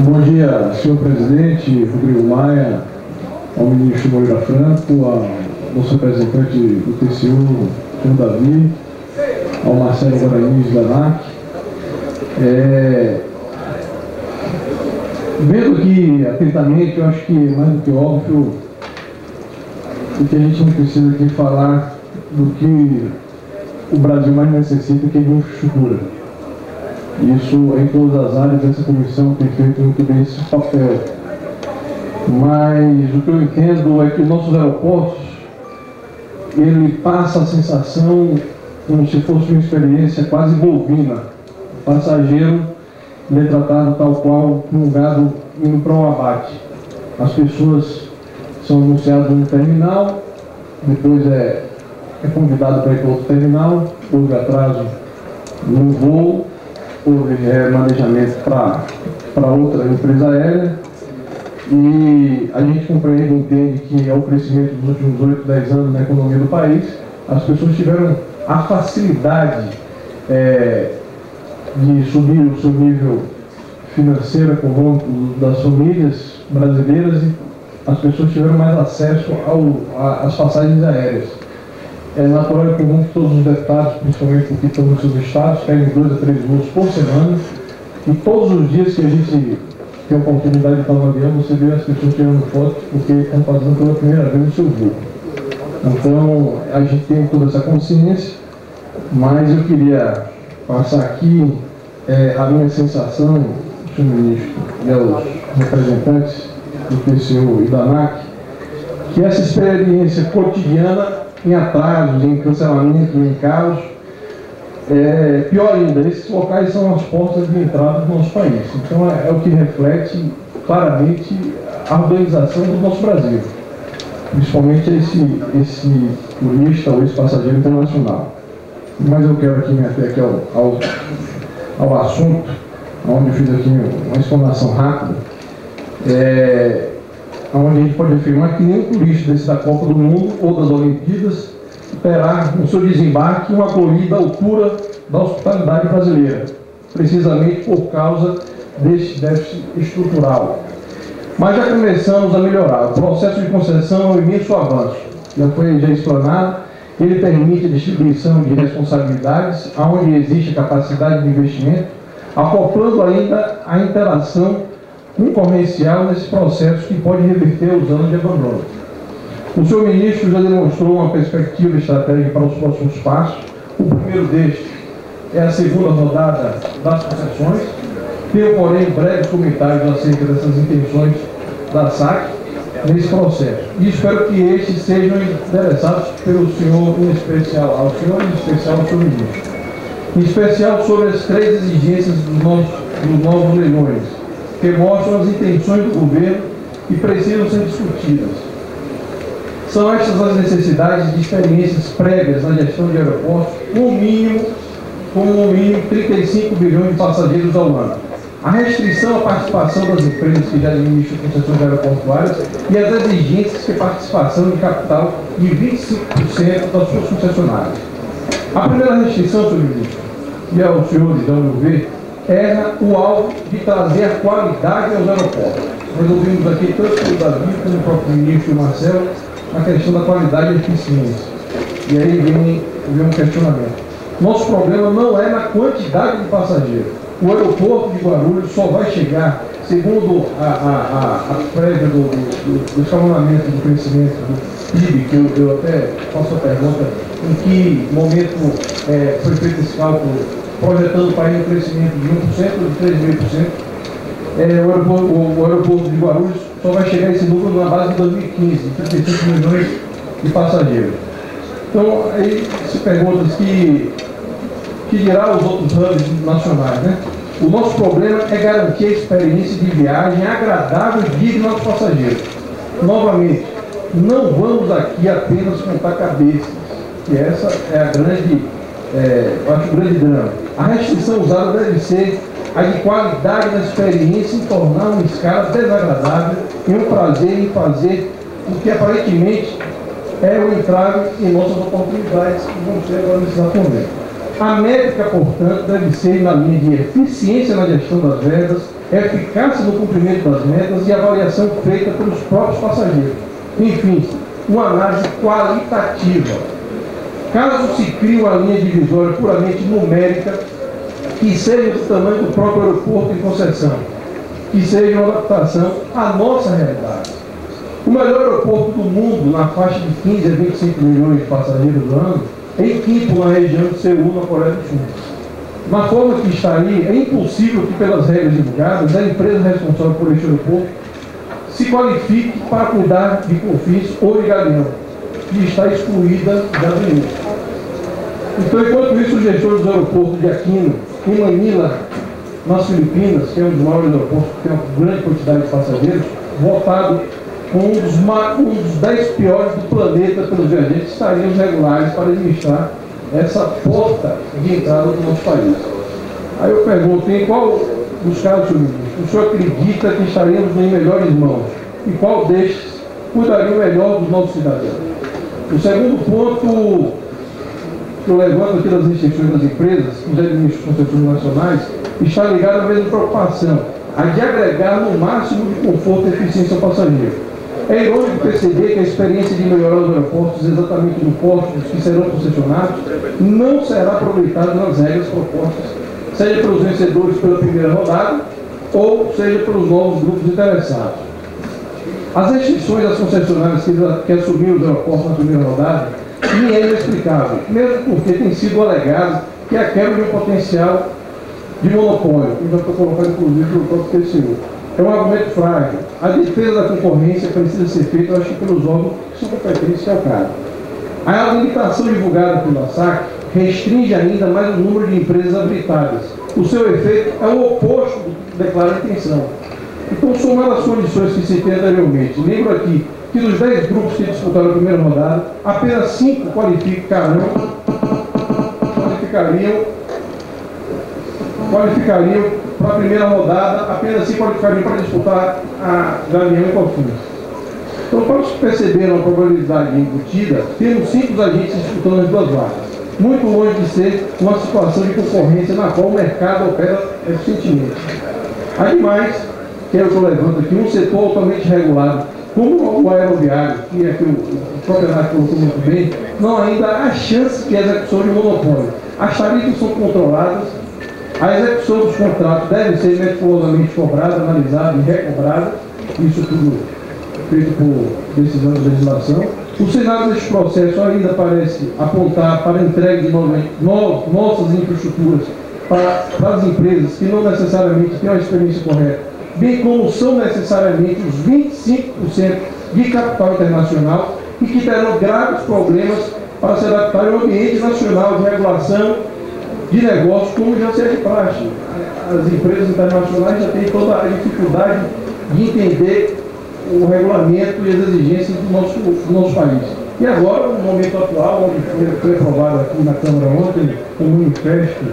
Bom dia, senhor presidente Rodrigo Maia, ao ministro Moreira Franco, ao nosso representante do TCU, senhor Davi, ao Marcelo Guaraniz da ANAC. Vendo aqui atentamente, eu acho que mais do que óbvio, o que a gente não precisa aqui falar do que o Brasil mais necessita, que é de infraestrutura. Isso em todas as áreas, essa comissão tem feito muito bem esse papel. Mas o que eu entendo é que os nossos aeroportos, ele passa a sensação como se fosse uma experiência quase bovina. O passageiro ele é tratado tal qual um gado indo para um abate. As pessoas são anunciadas no terminal, depois é convidado para ir para outro terminal, houve atraso no voo, houve manejamento para outra empresa aérea, e a gente compreende e entende que ao crescimento dos últimos 8, 10 anos na economia do país, as pessoas tiveram a facilidade de subir o seu nível financeiro, econômico das famílias brasileiras, e as pessoas tiveram mais acesso às passagens aéreas. É natural e comum que todos os deputados, principalmente porque estão nos seus estados, peguem 2 a 3 voos por semana, e todos os dias que a gente tem a oportunidade de estar no avião, você vê as pessoas tirando fotos porque estão fazendo pela primeira vez o seu voo. Então, a gente tem toda essa consciência, mas eu queria passar aqui a minha sensação, senhor ministro, e aos representantes do TCU e da ANAC, que essa experiência cotidiana em atrasos, em cancelamento, em caos, pior ainda, esses locais são as portas de entrada do nosso país. Então é o que reflete claramente a organização do nosso Brasil, principalmente esse turista ou esse passageiro internacional. Mas eu quero aqui me ater aqui ao assunto, onde eu fiz aqui uma explanação rápida, onde a gente pode afirmar que nenhum turista desse da Copa do Mundo ou das Olimpíadas terá no seu desembarque uma acolhida à altura da hospitalidade brasileira, precisamente por causa deste déficit estrutural. Mas já começamos a melhorar. O processo de concessão é um imenso avanço. Já foi explanado. Ele permite a distribuição de responsabilidades, onde existe capacidade de investimento, acoplando ainda a interação concorrencial nesse processo que pode reverter os anos de abandono. O senhor ministro já demonstrou uma perspectiva estratégica para os próximos passos. O primeiro destes é a segunda rodada das concessões. Tenho, porém, breves comentários acerca dessas intenções da SAC nesse processo. E espero que estes sejam interessados pelo senhor em especial, ao senhor ministro. Em especial sobre as 3 exigências dos novos leilões, que mostram as intenções do governo e precisam ser discutidas. São estas as necessidades de experiências prévias na gestão de aeroportos, com no mínimo 35 bilhões de passageiros ao ano. A restrição à participação das empresas que já administram concessões aeroportuárias e as exigências de participação de capital de 25% das suas concessionárias. A primeira restrição, senhor ministro, e aos senhores, ao meu ver, era o alvo de trazer a qualidade aos aeroportos. Nós ouvimos aqui tanto o Davi como o próprio ministro Marcelo a questão da qualidade e eficiência. E aí vem um questionamento. Nosso problema não é na quantidade de passageiros. O aeroporto de Guarulhos só vai chegar, segundo a prévia do escalonamento do crescimento do PIB, que eu até faço a pergunta, em que momento foi feito esse cálculo, projetando para ir um crescimento de 1% ou de 3,5%, o aeroporto de Guarulhos só vai chegar a esse número na base de 2015, de 35 milhões de passageiros. Então, aí se pergunta que dirá os outros hubs nacionais, né? O nosso problema é garantir a experiência de viagem agradável e digna aos passageiros. Novamente, não vamos aqui apenas contar cabeças, que essa é a grande, eu acho o grande drama. A restrição usada deve ser a de qualidade da experiência em tornar uma escala desagradável e um prazer em fazer o que aparentemente é o entrave em nossas oportunidades que vão ser agora nesse momento. A métrica, portanto, deve ser na linha de eficiência na gestão das verbas, eficácia no cumprimento das metas e avaliação feita pelos próprios passageiros. Enfim, uma análise qualitativa. Caso se crie uma linha divisória puramente numérica, que seja do tamanho do próprio aeroporto em concessão, que seja uma adaptação à nossa realidade. O melhor aeroporto do mundo, na faixa de 15 a 25 milhões de passageiros do ano, é em Quimpo, na região de Seul, na Coreia do Sul. Na forma que está aí, é impossível que, pelas regras divulgadas, a empresa responsável por este aeroporto se qualifique para cuidar de Confins ou de Galeão, que está excluída da avenida. Então, enquanto isso, os gestores do aeroporto de Aquino, em Manila, nas Filipinas, que é um dos maiores aeroportos, que tem uma grande quantidade de passageiros, votado com um dos 10 piores do planeta pelos viajantes, estariam regulares para administrar essa porta de entrada do nosso país. Aí eu pergunto, em qual dos casos, senhor ministro, o senhor acredita que estaremos em melhores mãos? E qual destes cuidaria melhor dos nossos cidadãos? O segundo ponto que eu levanto aqui das restrições das empresas, os administros concessões nacionais, está ligado à mesma preocupação, a de agregar no máximo de conforto e eficiência ao passageiro. É irônico perceber que a experiência de melhorar os aeroportos exatamente no porto dos que serão concessionados não será aproveitada nas regras propostas, seja pelos vencedores pela primeira rodada ou seja pelos novos grupos interessados. As restrições às concessionárias que assumiram os aeroportos na primeira rodada me é inexplicável, mesmo porque tem sido alegado que a quebra de um potencial de monopólio, que já foi colocado inclusive pelo próprio TCU. É um argumento frágil. A defesa da concorrência precisa ser feita, eu acho, pelos órgãos que são competentes, que é o caso. A limitação divulgada pela SAC restringe ainda mais o número de empresas habilitadas. O seu efeito é o oposto do que declara a intenção. Então, somando as condições que citei anteriormente, lembro aqui que dos 10 grupos que disputaram a primeira rodada, apenas 5 qualificariam para a primeira rodada, apenas 5 qualificariam para disputar a Galeão e Confins. Então, para se perceber uma probabilidade embutida, temos 5 agentes disputando as duas vagas, muito longe de ser uma situação de concorrência na qual o mercado opera eficientemente. Ademais, quero que eu levanto aqui, um setor altamente regulado, como o aeroviário, que é que o próprio Renato colocou muito bem, não ainda há chance de execução de monopólio. As tarifas são controladas, a execução dos contratos deve ser meticulosamente cobrada, analisada e recobrada, isso tudo feito por decisão de legislação. O cenário deste processo ainda parece apontar para a entrega de nossas infraestruturas para as empresas que não necessariamente têm uma experiência correta, bem como são necessariamente os 25% de capital internacional e que terão graves problemas para se adaptar ao ambiente nacional de regulação de negócios, como já se é de praxe. As empresas internacionais já têm toda a dificuldade de entender o regulamento e as exigências do nosso país. E agora, no momento atual, onde foi aprovado aqui na Câmara ontem, um manifesto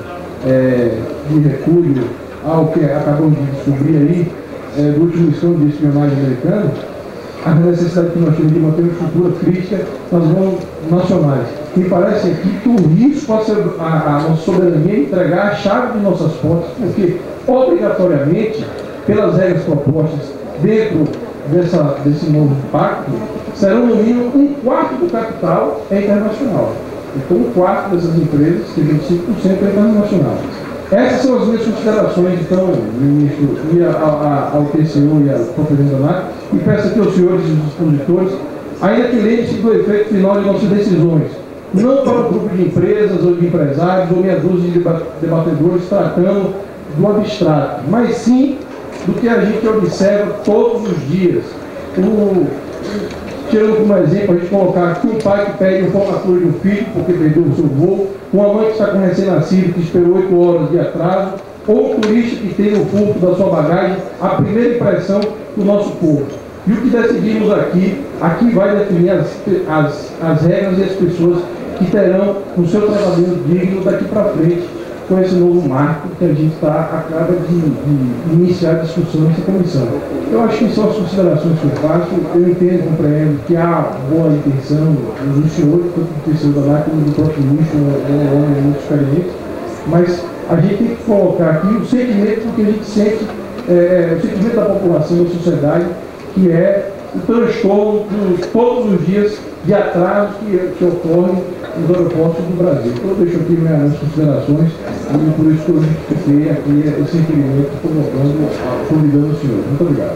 de repúdio ao que acabamos de descobrir aí, do último escândalo de espionagem americano, a necessidade que nós temos de manter uma estrutura crítica nas mãos nacionais. Me parece aqui que o risco a nossa soberania é entregar a chave de nossas portas, porque, obrigatoriamente, pelas regras propostas dentro desse novo pacto, serão no mínimo 1/4 do capital internacional. Então, 1/4 dessas empresas, que 25% é internacional. Essas são as minhas considerações, então, ministro, e ao TCU e ao presidente da ANAC, e peço aqui aos senhores e os expositores, ainda que lembre-se do efeito final de nossas decisões, não para um grupo de empresas ou de empresários ou meia dúzia de debatedores tratando do abstrato, mas sim do que a gente observa todos os dias. Tirando como exemplo, a gente colocar aqui um pai que pede um formatura de um filho porque perdeu o seu voo, uma mãe que está com recém-nascido que esperou 8 horas de atraso, ou um turista que tem no furto da sua bagagem a primeira impressão do nosso povo. E o que decidimos aqui vai definir as regras e as pessoas que terão o seu tratamento digno daqui para frente, com esse novo marco que a gente acaba de iniciar a discussão nessa comissão. Eu acho que são as considerações que eu faço. Eu entendo e compreendo que há boa intenção dos senhores, tanto do terceiro da ANAC como do próprio ministro, é um homem muito experiente, mas a gente tem que colocar aqui o sentimento que a gente sente, o sentimento da população, da sociedade, que é o transtorno todos os dias de atraso que ocorre nos aeroportos do Brasil. Então, eu deixo aqui minhas considerações e por isso que eu justifiquei aqui esse requerimento convidando o senhor. Muito obrigado.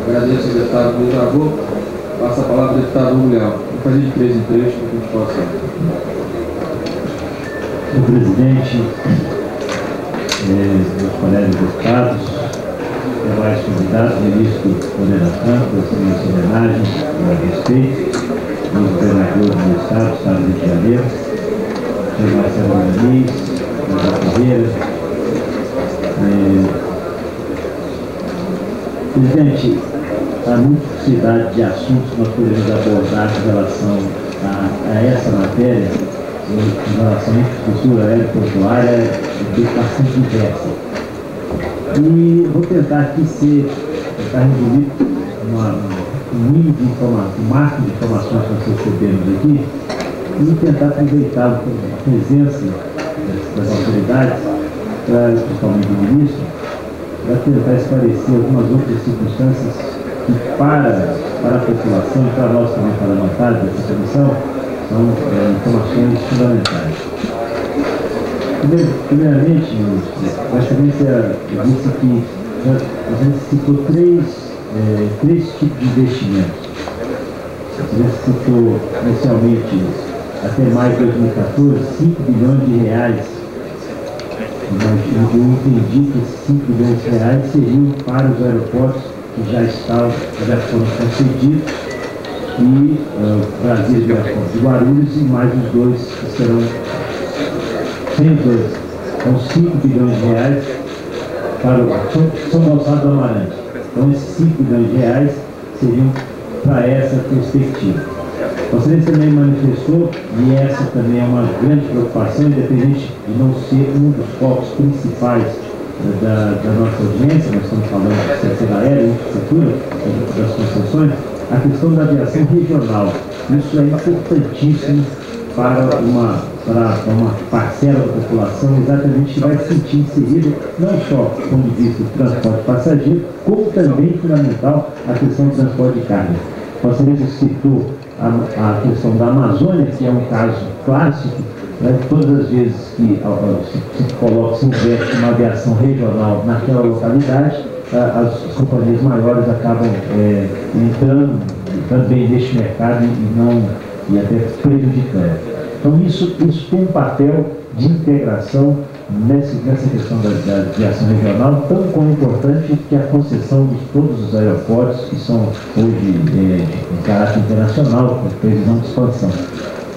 Agradeço ao deputado Luiz Avô. Passa a palavra ao deputado Hugo Leal. Vou fazer de 3 em 3 para que a gente possa. Senhor presidente, meus colegas deputados, demais convidados, ministro Moreira Franco, essa homenagem a respeito, o governador do Estado do Rio de Janeiro, senhor Marcelo Muniz, senhor Ferreira. Presidente, a multiplicidade de assuntos que nós podemos abordar em relação a essa matéria, em relação à infraestrutura aeroportuária, é bastante diversa. E vou tentar aqui tentar resumir um nível de informação, um máximo de informações que nós recebemos aqui, e tentar aproveitar a presença das autoridades, principalmente do ministro, para tentar esclarecer algumas outras circunstâncias que para a população e para nós também parlamentares dessa comissão são informações fundamentais. Primeiramente, Vossa Excelência disse que a gente citou três tipos de investimentos. A Excelência citou inicialmente, até maio de 2014, 5 bilhões de reais. Eu entendi que esses 5 bilhões de reais seriam para os aeroportos que já foram concedidos e Brasília do aeroporto de Guarulhos e mais os dois que serão sem os dois. Então 5 bilhões de reais para o São Gonçalo do Amarante. Então esses 5 bilhões de reais seriam para essa perspectiva. Você também manifestou, e essa também é uma grande preocupação, independente de não ser um dos focos principais da nossa audiência, nós estamos falando de setor aéreo, infraestrutura, das concessões, a questão da aviação regional. Isso é importantíssimo para uma parcela da população, exatamente que vai se sentir inserido, não só do ponto de vista do transporte passageiro, como também fundamental a questão do transporte de carga. Vossa Excelência citou a questão da Amazônia, que é um caso clássico, né? Todas as vezes que se investe uma aviação regional naquela localidade, as companhias maiores acabam entrando também neste mercado e até prejudicando. Então isso tem um papel de integração nessa questão da aviação regional, tão como importante que a concessão de todos os aeroportos que são hoje de caráter internacional, com previsão de expansão.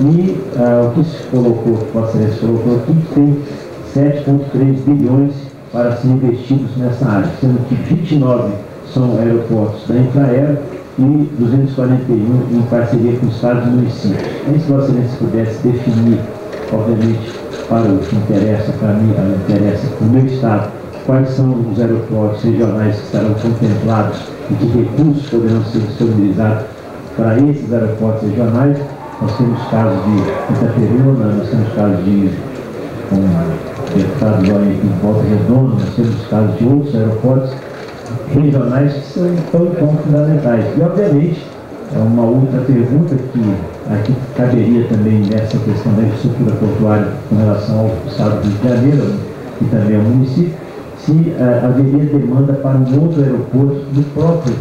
E o que se colocou, Vossa Excelência colocou aqui, tem 7,3 bilhões para serem investidos nessa área, sendo que 29 são aeroportos da Infraero e 241 em parceria com estados e municípios. E se Vossa Excelência pudesse definir, obviamente, para o que interessa, para mim, interessa para o meu estado, quais são os aeroportos regionais que estarão contemplados e que recursos poderão ser disponibilizados para esses aeroportos regionais. Nós temos casos de Itaperuna, nós temos casos de o deputado em Volta Redonda, nós temos casos de outros aeroportos regionais que são tão fundamentais. E, obviamente, é uma outra pergunta que aqui caberia também nessa questão da infraestrutura portuária com relação ao estado do Rio de Janeiro e também ao município, se haveria demanda para um outro aeroporto do próprio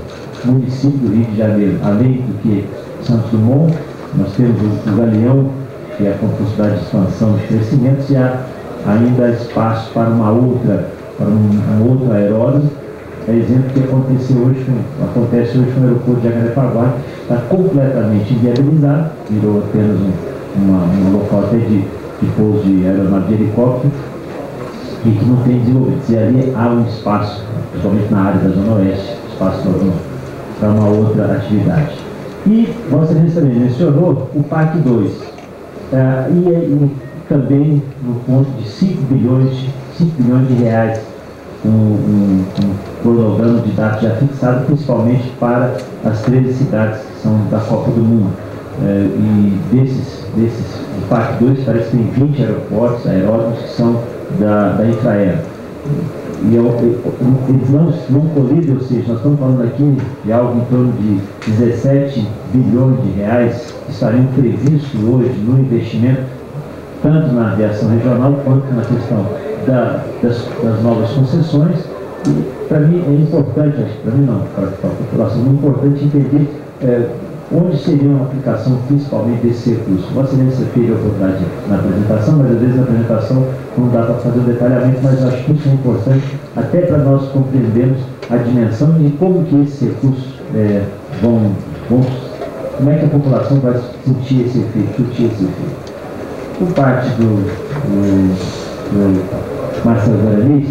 município do Rio de Janeiro, além do que Santos Dumont, nós temos o Galeão, que é a possibilidade de expansão de crescimento, e há ainda espaço para um outro aeródromo. É exemplo que acontece hoje com o aeroporto de Jacarepaguá, que está completamente inviabilizado, virou apenas um local até de pouso de aeronave de helicóptero, e que não tem desenvolvimento. E ali há um espaço, principalmente na área da Zona Oeste, espaço para uma outra atividade. E Vossa Excelência também mencionou o PAC 2, e também no ponto de 5 bilhões de reais, um cronograma de dados já fixado, principalmente para as 13 cidades que são da Copa do Mundo. e desses do PAC 2 parece que tem 20 aeroportos, aeródromos que são da Infraero. E eles não colidem, ou seja, nós estamos falando aqui de algo em torno de 17 bilhões de reais que estariam previstos hoje no investimento, tanto na aviação regional quanto na questão das novas concessões. E para mim é importante, para mim não, para a população, é importante entender onde seria uma aplicação principalmente desse recurso. Vossa Excelência teve a oportunidade na apresentação, mas às vezes na apresentação não dá para fazer o detalhamento, mas eu acho que isso é importante até para nós compreendermos a dimensão e como que esses recursos como é que a população vai sentir esse efeito, Por parte do Marcelo Guaranis,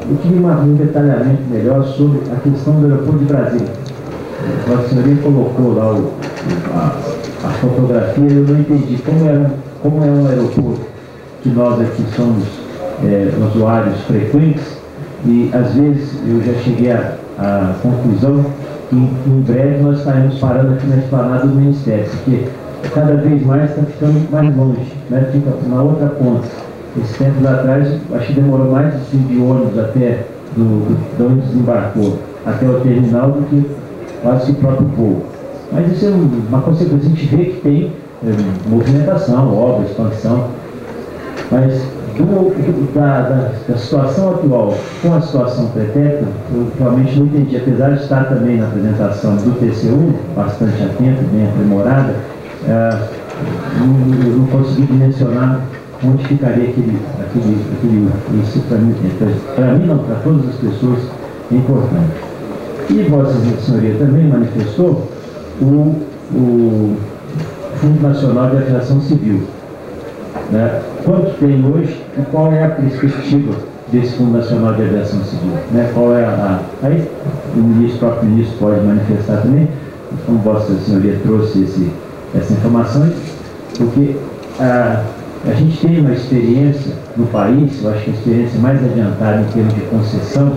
eu queria um detalhamento melhor sobre a questão do aeroporto de Brasília. A senhoria colocou lá a fotografia, eu não entendi como é um aeroporto que nós aqui somos usuários frequentes, e às vezes eu já cheguei à conclusão que em breve nós estaremos parando aqui na esplanada do Ministério, porque cada vez mais está ficando mais longe, né? Fica na outra ponta. Esse tempo atrás, acho que demorou mais de ônibus até de onde desembarcou até o terminal do que quase o próprio voo. Mas isso é uma consequência, a gente vê que tem movimentação, obra, expansão, mas da situação atual com a situação pretérita, eu realmente não entendi, apesar de estar também na apresentação do TCU, bastante atento, bem aprimorada, não consegui dimensionar onde ficaria isso para mim não, para todas as pessoas é importante. E Vossa Senhoria também manifestou o Fundo Nacional de Aviação Civil. Né? Quanto tem hoje e qual é a perspectiva desse Fundo Nacional de Aviação Civil? Né? Qual é aí o próprio ministro pode manifestar também, como Vossa Senhoria trouxe essa informação, porque a gente tem uma experiência no país, eu acho que a experiência mais adiantada em termos de concessão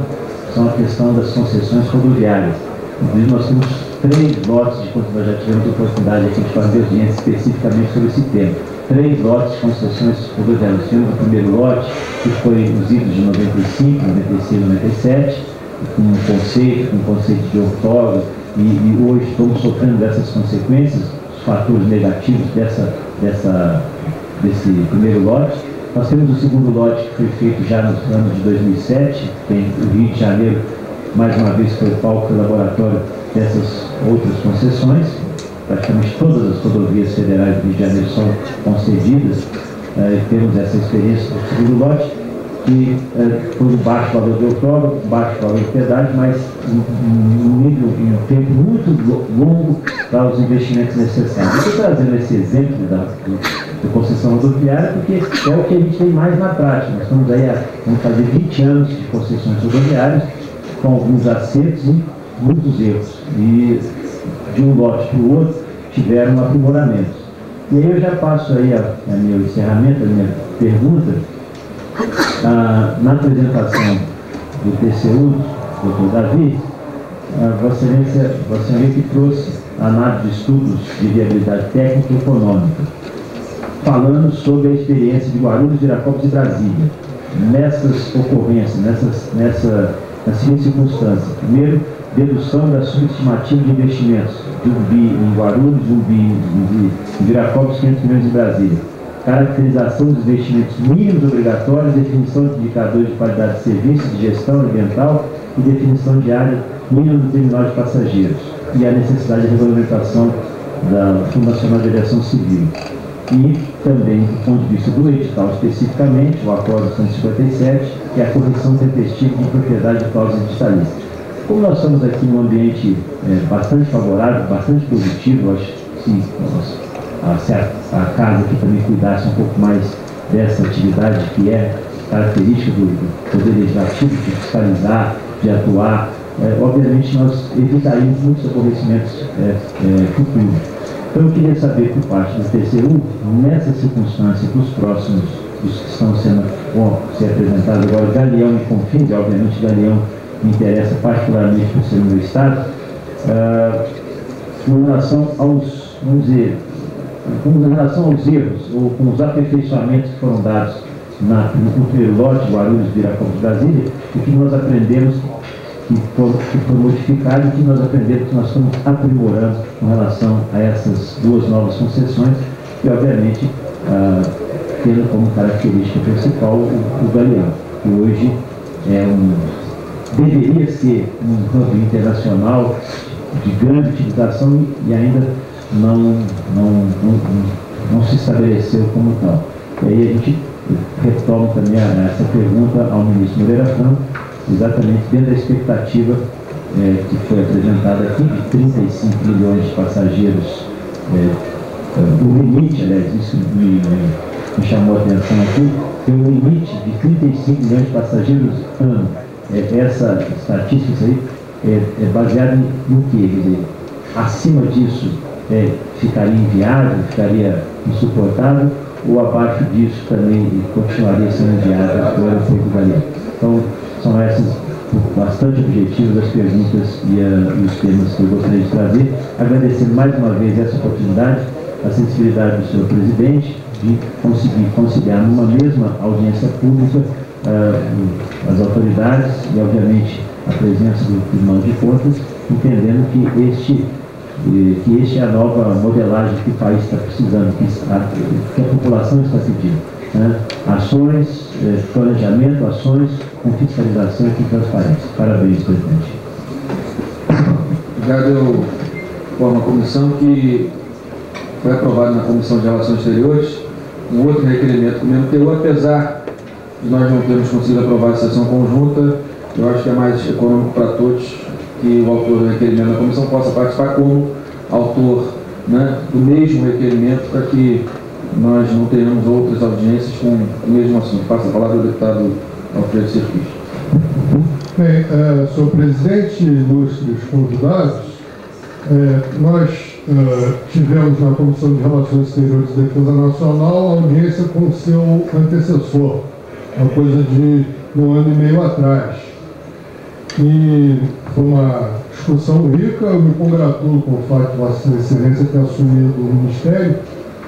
são a questão das concessões rodoviárias. Inclusive nós temos 3 lotes de concessões, nós já tivemos a oportunidade aqui de fazer audiência especificamente sobre esse tema. 3 lotes de concessões rodoviárias. Nós tivemos o primeiro lote, que foi os idos de 95, 96, 97, com um conceito de outorga, e hoje estamos sofrendo dessas consequências, os fatores negativos desse primeiro lote. Nós temos o segundo lote que foi feito já nos anos de 2007, tem o Rio de Janeiro, mais uma vez foi palco e laboratório dessas outras concessões. Praticamente todas as rodovias federais do Rio de Janeiro são concedidas, e temos essa experiência do segundo lote, que foi um baixo valor de outorga, baixo valor de pedágio, mas em um tempo muito longo para os investimentos necessários. Eu estou trazendo esse exemplo da concessão rodoviária porque é o que a gente tem mais na prática. Nós estamos aí vamos fazer 20 anos de concessões rodoviárias, com alguns acertos e muitos erros. E de um lote para o outro tiveram aprimoramentos. E aí eu já passo aí a meu encerramento, a minha pergunta. Na apresentação do TCU, Dr. Davi, Vossa Excelência que trouxe a análise de estudos de viabilidade técnica e econômica, falando sobre a experiência de Guarulhos, Viracopos e Brasília, nessas ocorrências, nessas circunstâncias. Primeiro, dedução da subestimativa de investimentos, de 1 bi em Guarulhos, 1 bi em Viracopos, 500 milhões em Brasília. Caracterização dos investimentos mínimos obrigatórios, definição de indicadores de qualidade de serviço, de gestão ambiental e definição de área mínima do terminal de passageiros. E a necessidade de regulamentação do Fundo Nacional de Aviação Civil. E também, do ponto de vista do edital especificamente, o Acordo 157, que é a correção tempestiva de propriedade de cláusulas digitalistas. Como nós estamos aqui num ambiente bastante favorável, bastante positivo, acho que sim, se a casa aqui também cuidasse um pouco mais dessa atividade que é característica do Poder Legislativo, de fiscalizar, de atuar, obviamente nós evitaríamos muitos aborrecimentos futuros. Então eu queria saber por parte do TCU, nessa circunstância, dos próximos, dos que estão sendo apresentados agora, Galeão e Confins, obviamente Galeão me interessa particularmente por ser no meu estado, com relação aos, vamos dizer, em relação aos erros, ou com os aperfeiçoamentos que foram dados no primeiro lote, Guarulhos, Viracopos, Brasília, o que nós aprendemos que foi modificado e que nós aprendemos que nós estamos aprimorando com relação a essas duas novas concessões e, obviamente, tendo como característica principal o Galeão, que hoje deveria ser um hub internacional de grande utilização e ainda não se estabeleceu como tal. E aí a gente retoma também essa pergunta ao ministro Moreira Franco, exatamente dentro da expectativa que foi apresentada aqui, de 35 milhões de passageiros, o limite, aliás, isso me chamou a atenção aqui, tem um limite de 35 milhões de passageiros ano. Essa estatística aí é baseada no quê? Quer dizer, acima disso ficaria inviável, ficaria insuportável, ou abaixo disso também continuaria sendo inviável o aeroporto Galeão. Então, são essas bastante objetivas as perguntas e os temas que eu gostaria de trazer, agradecendo mais uma vez essa oportunidade, a sensibilidade do senhor presidente de conseguir conciliar numa mesma audiência pública as autoridades e, obviamente, a presença do Tribunal de Contas, entendendo que este é a nova modelagem que o país está precisando, que a população está pedindo. Né? Ações, planejamento, ações com fiscalização e com transparência. Parabéns, presidente. Já deu forma a comissão que foi aprovado na Comissão de Relações Exteriores um outro requerimento do MTU, apesar de nós não termos conseguido aprovar a sessão conjunta, eu acho que é mais econômico para todos que o autor do requerimento da comissão possa participar como autor, né, do mesmo requerimento, para que nós não tenhamos outras audiências com o mesmo assunto. Passa a palavra ao deputado Alfredo Serquis. Bem, senhor presidente, ilustres convidados, nós tivemos na Comissão de Relações Exteriores e Defesa Nacional a audiência com o seu antecessor, uma coisa de um ano e meio atrás. E foi uma discussão rica. Eu me congratulo com o fato de Vossa Excelência ter assumido o Ministério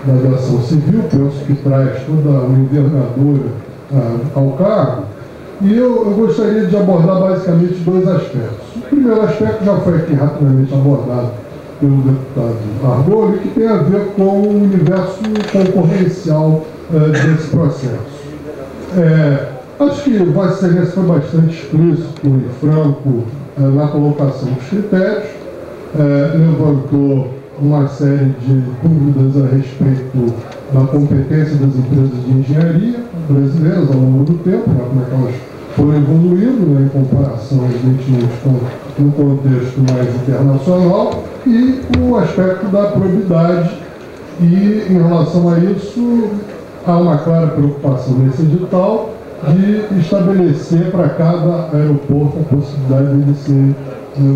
da Aviação Civil, penso que traz toda uma envergadura ao cargo. E eu gostaria de abordar basicamente dois aspectos. O primeiro aspecto já foi aqui rapidamente abordado pelo deputado Argolho, que tem a ver com o universo concorrencial desse processo. Acho que Vossa Excelência foi bastante explícito e franco na colocação dos critérios, levantou uma série de dúvidas a respeito da competência das empresas de engenharia brasileiras ao longo do tempo, né, como é que elas foram evoluindo, né, em comparação, evidentemente, com um contexto mais internacional, e o aspecto da probidade, e em relação a isso há uma clara preocupação nesse edital de estabelecer para cada aeroporto a possibilidade de ele ser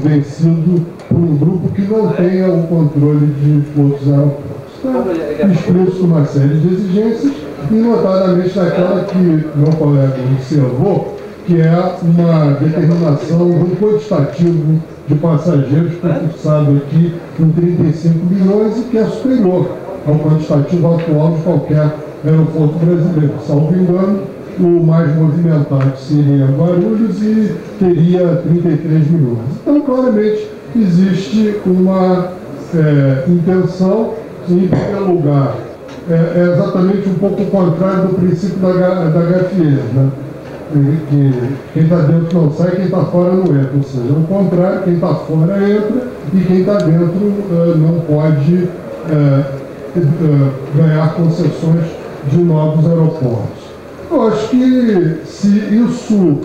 vencido por um grupo que não tenha o controle de outros aeroportos. Então, expresso uma série de exigências, e notadamente daquela que meu colega observou, que é uma determinação de um quantitativo de passageiros fixado aqui em 35 milhões e que é superior ao quantitativo atual de qualquer aeroporto brasileiro. Salvo engano, o mais movimentado seria Guarulhos e teria 33 milhões. Então, claramente, existe uma intenção, em primeiro lugar, é exatamente um pouco o contrário do princípio da gafieira, né? Que quem está dentro não sai, quem está fora não entra. Ou seja, o contrário, quem está fora entra e quem está dentro não pode ganhar concessões de novos aeroportos. Eu acho que se isso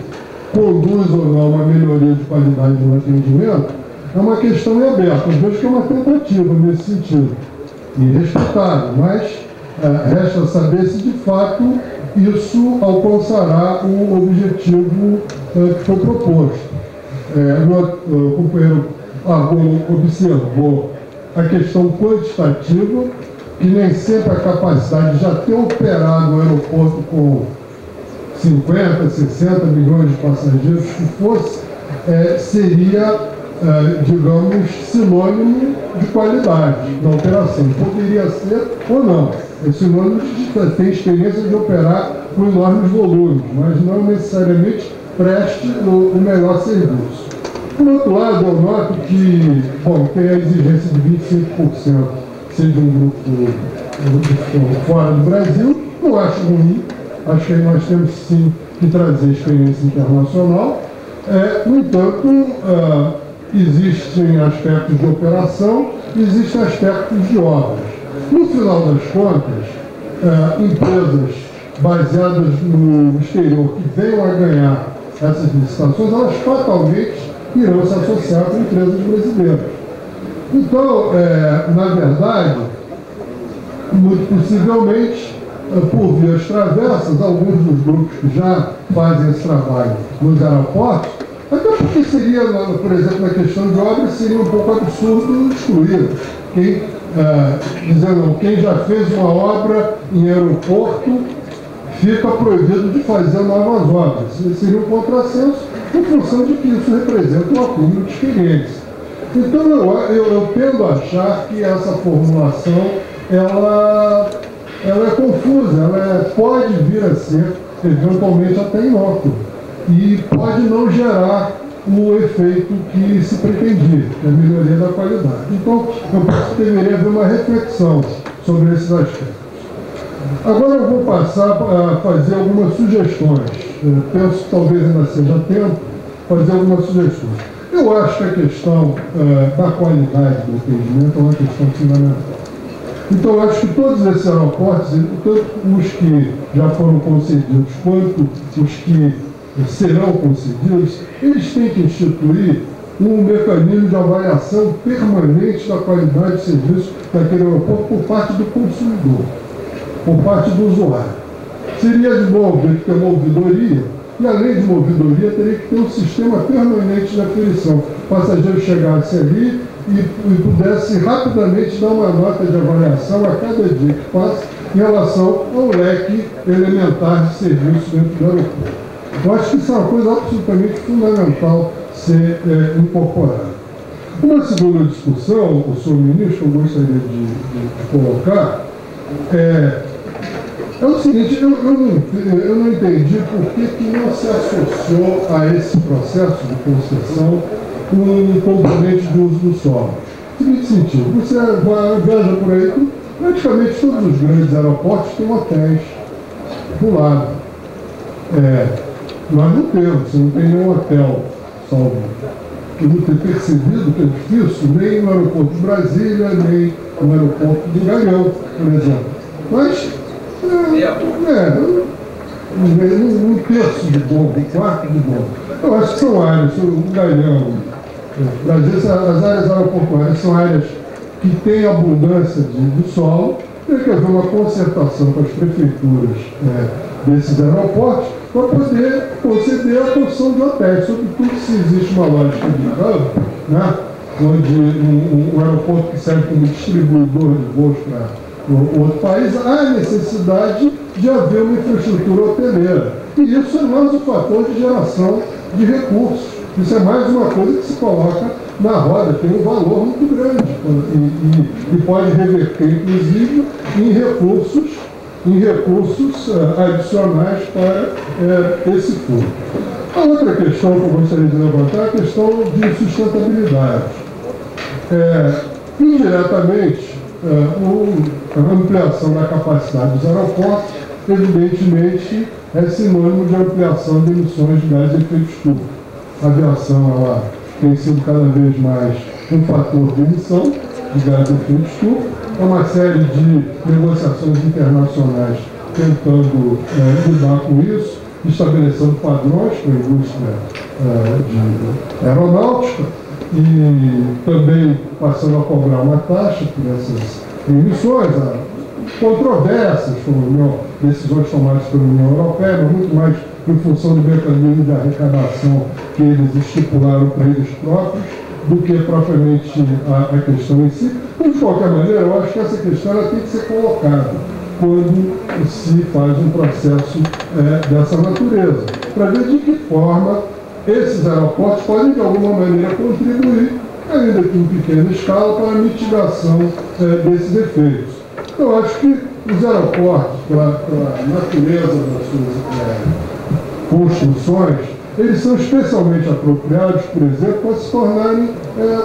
conduz ou não a uma melhoria de qualidade do atendimento, é uma questão em aberto. Eu vejo que é uma tentativa nesse sentido, e respeitável, mas resta saber se de fato isso alcançará o objetivo que foi proposto. O companheiro Argolho observou a questão quantitativa, que nem sempre a capacidade de já ter operado o aeroporto com 50, 60 milhões de passageiros que fosse, seria digamos, sinônimo de qualidade da operação. Poderia ser ou não. É sinônimo de ter experiência de operar com enormes volumes, mas não necessariamente preste o melhor serviço. Por outro lado, eu noto que, bom, tem a exigência de 25% seja um grupo fora do Brasil, não acho ruim, acho que nós temos sim que trazer experiência internacional. No entanto, existem aspectos de operação, existem aspectos de obras. No final das contas, empresas baseadas no exterior que venham a ganhar essas licitações, elas fatalmente irão se associar com empresas brasileiras. Então, na verdade, muito possivelmente, por vias travessas, alguns dos grupos que já fazem esse trabalho nos aeroportos, até porque seria, por exemplo, na questão de obras, seria um pouco absurdo excluir. Quem já fez uma obra em aeroporto fica proibido de fazer novas obras. Seria um contrassenso em função de que isso representa um acúmulo de experiência. Então, eu tendo a achar que essa formulação ela é confusa, ela pode vir a ser, eventualmente, até inócua. E pode não gerar o efeito que se pretendia, que é a melhoria da qualidade. Então, eu penso que deveria haver uma reflexão sobre esses aspectos. Agora eu vou passar a fazer algumas sugestões. Penso que talvez ainda seja tempo fazer algumas sugestões. Eu acho que a questão da qualidade do atendimento é uma questão fundamental. Então, eu acho que todos esses aeroportos, tanto os que já foram concedidos quanto os que serão concedidos, eles têm que instituir um mecanismo de avaliação permanente da qualidade de serviço daquele aeroporto por parte do consumidor, por parte do usuário. Seria de bom ver que ter uma ouvidoria, e além de uma ouvidoria, teria que ter um sistema permanente de aferição. O passageiro chegasse ali e pudesse rapidamente dar uma nota de avaliação a cada dia que passa em relação ao leque elementar de serviço dentro do aeroporto. Eu acho que isso é uma coisa absolutamente fundamental ser incorporada. Uma segunda discussão, o senhor ministro, eu gostaria de colocar, é o seguinte: eu não entendi por que não se associou a esse processo de concessão um componente de uso do solo. No seguinte sentido, você viaja por aí, praticamente todos os grandes aeroportos têm hotéis do lado. Nós não temos, você não tem nenhum hotel, salvo eu não ter percebido que é difícil, nem no aeroporto de Brasília, nem no aeroporto do Galeão, por exemplo. Mas, um terço de bomba, um quarto de bomba. Eu acho que são áreas, o Galeão, as áreas aeroportuárias são áreas que têm abundância de solo. Tem que haver uma concertação com as prefeituras desses aeroportos para poder conceder a construção de hotéis, sobretudo se existe uma lógica de hub, né, onde um aeroporto que serve como distribuidor de voos para outro país, há necessidade de haver uma infraestrutura hoteleira. E isso é mais um fator de geração de recursos. Isso é mais uma coisa que se coloca na roda, tem um valor muito grande e pode reverter, inclusive, em recursos adicionais para esse fundo. A outra questão que eu gostaria de levantar é a questão de sustentabilidade. Indiretamente, a ampliação da capacidade dos aeroportos, evidentemente, é sinônimo de ampliação de emissões de gás de efeito estufa. A aviação ela tem sido cada vez mais um fator de emissão de gás de efeito estufa. Há uma série de negociações internacionais tentando lidar com isso, estabelecendo padrões para a indústria de aeronáutica e também passando a cobrar uma taxa por essas emissões. Controvérsias com decisões tomadas pela União Europeia, mas muito mais em função do mecanismo de arrecadação que eles estipularam para eles próprios, do que propriamente a questão em si. Mas, de qualquer maneira, eu acho que essa questão ela tem que ser colocada quando se faz um processo dessa natureza, para ver de que forma esses aeroportos podem, de alguma maneira, contribuir, ainda que em pequena escala, para a mitigação desses efeitos. Eu acho que os aeroportos, para a natureza das suas construções, eles são especialmente apropriados, por exemplo, para se tornarem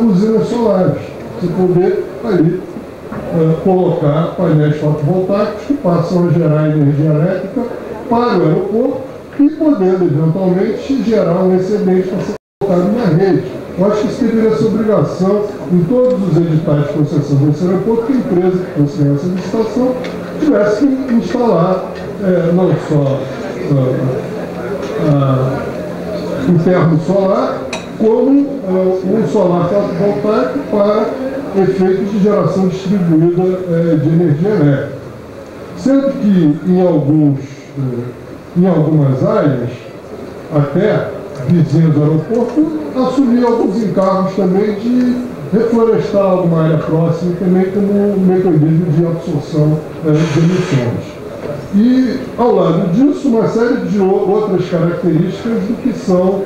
usinas solares. Você poder ali colocar painéis fotovoltaicos que passam a gerar energia elétrica para o aeroporto e podendo, eventualmente, gerar um excedente para ser colocado na rede. Eu acho que isso deveria ser obrigação em todos os editais de concessão desse aeroporto, que a empresa que conseguir essa licitação tivesse que instalar não só um termo solar, como um solar fotovoltaico para efeitos de geração distribuída de energia elétrica. Sendo que em algumas áreas, até vizinhos do aeroporto, assumir alguns encargos também de reflorestar alguma área próxima, também como um mecanismo de absorção de emissões. E, ao lado disso, uma série de outras características do que são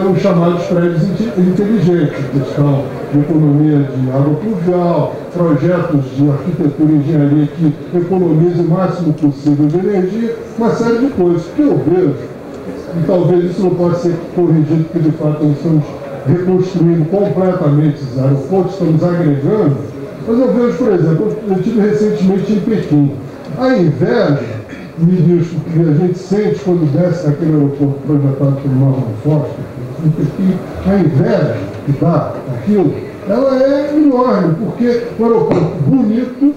os chamados prédios inteligentes, a questão de economia de água pluvial, projetos de arquitetura e engenharia que economizem o máximo possível de energia, uma série de coisas que eu vejo, e talvez isso não possa ser corrigido, porque de fato nós estamos reconstruindo completamente esses aeroportos, estamos agregando, mas eu vejo, por exemplo, eu estive recentemente em Pequim. A inveja, ministro, que a gente sente quando desce naquele aeroporto projetado pelo Norman Foster, em Pequim, a inveja que dá aquilo, ela é enorme, porque o aeroporto bonito,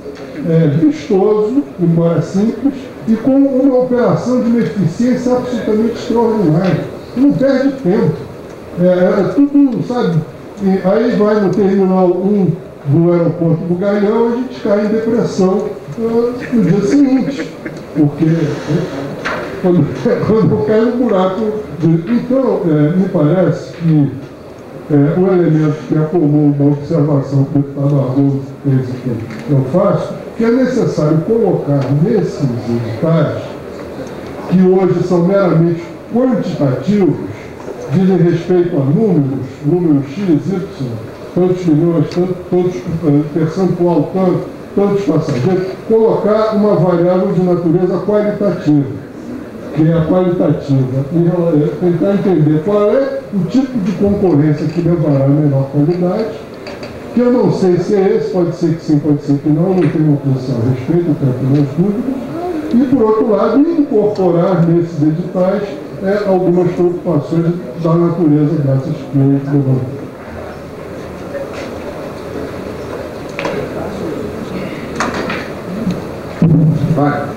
vistoso, embora simples, e com uma operação de uma eficiência absolutamente extraordinária. Não perde tempo. Tudo, sabe? Aí vai no terminal 1 do aeroporto do Galeão, a gente cai em depressão no dia seguinte, porque quando cai no buraco. Então, me parece que o elemento que é comum da observação que o deputado Arroz fez aqui, eu faço, que é necessário colocar nesses editais, que hoje são meramente quantitativos, dizem respeito a números X, Y, tantos milhões, tantos percentual, tantos passageiros, colocar uma variável de natureza qualitativa, que é a qualitativa, e tentar entender qual é o tipo de concorrência que levará a melhor qualidade, que eu não sei se é esse, pode ser que sim, pode ser que não tenho uma posição a respeito, tenho apenas dúvidas, e por outro lado, incorporar nesses editais algumas preocupações da natureza dessas que eu levantei. Vai.